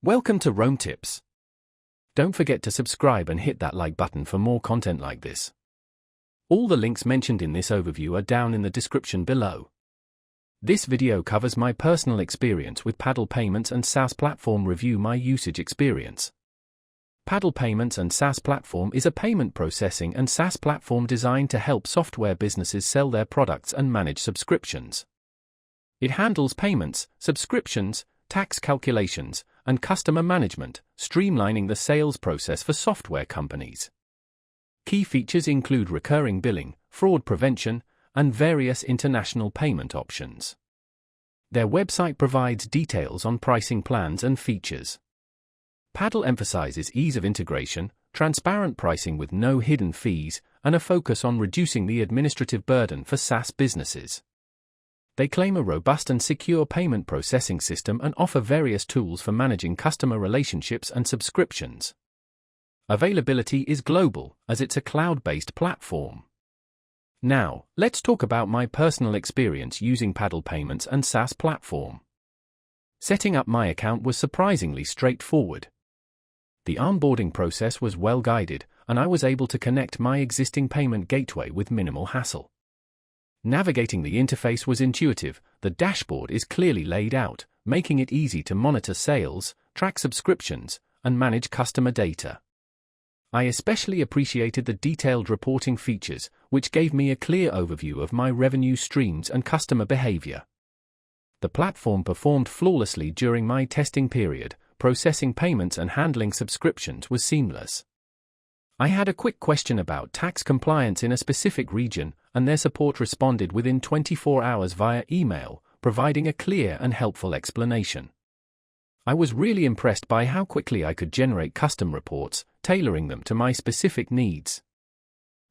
Welcome to Rome Tips. Don't forget to subscribe and hit that like button for more content like this. All the links mentioned in this overview are down in the description below. This video covers my personal experience with Paddle Payments and SaaS Platform. Review my usage experience. Paddle Payments and SaaS Platform is a payment processing and SaaS platform designed to help software businesses sell their products and manage subscriptions. It handles payments, subscriptions, tax calculations, and customer management, streamlining the sales process for software companies. Key features include recurring billing, fraud prevention, and various international payment options. Their website provides details on pricing plans and features. Paddle emphasizes ease of integration, transparent pricing with no hidden fees, and a focus on reducing the administrative burden for SaaS businesses. They claim a robust and secure payment processing system and offer various tools for managing customer relationships and subscriptions. Availability is global, as it's a cloud-based platform. Now, let's talk about my personal experience using Paddle Payments and SaaS Platform. Setting up my account was surprisingly straightforward. The onboarding process was well guided, and I was able to connect my existing payment gateway with minimal hassle. Navigating the interface was intuitive. The dashboard is clearly laid out, making it easy to monitor sales, track subscriptions, and manage customer data. I especially appreciated the detailed reporting features, which gave me a clear overview of my revenue streams and customer behavior. The platform performed flawlessly during my testing period. Processing payments and handling subscriptions was seamless. I had a quick question about tax compliance in a specific region, and their support responded within 24 hours via email, providing a clear and helpful explanation. I was really impressed by how quickly I could generate custom reports, tailoring them to my specific needs.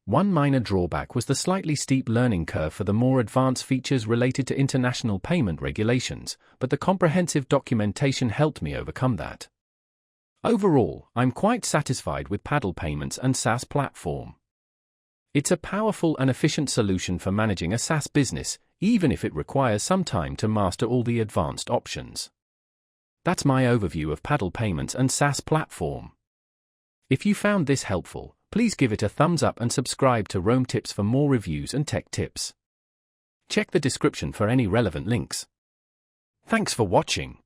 One minor drawback was the slightly steep learning curve for the more advanced features related to international payment regulations, but the comprehensive documentation helped me overcome that. Overall, I'm quite satisfied with Paddle Payments and SaaS Platform. It's a powerful and efficient solution for managing a SaaS business, even if it requires some time to master all the advanced options. That's my overview of Paddle Payments and SaaS Platform. If you found this helpful, please give it a thumbs up and subscribe to Rome Tips for more reviews and tech tips. Check the description for any relevant links. Thanks for watching.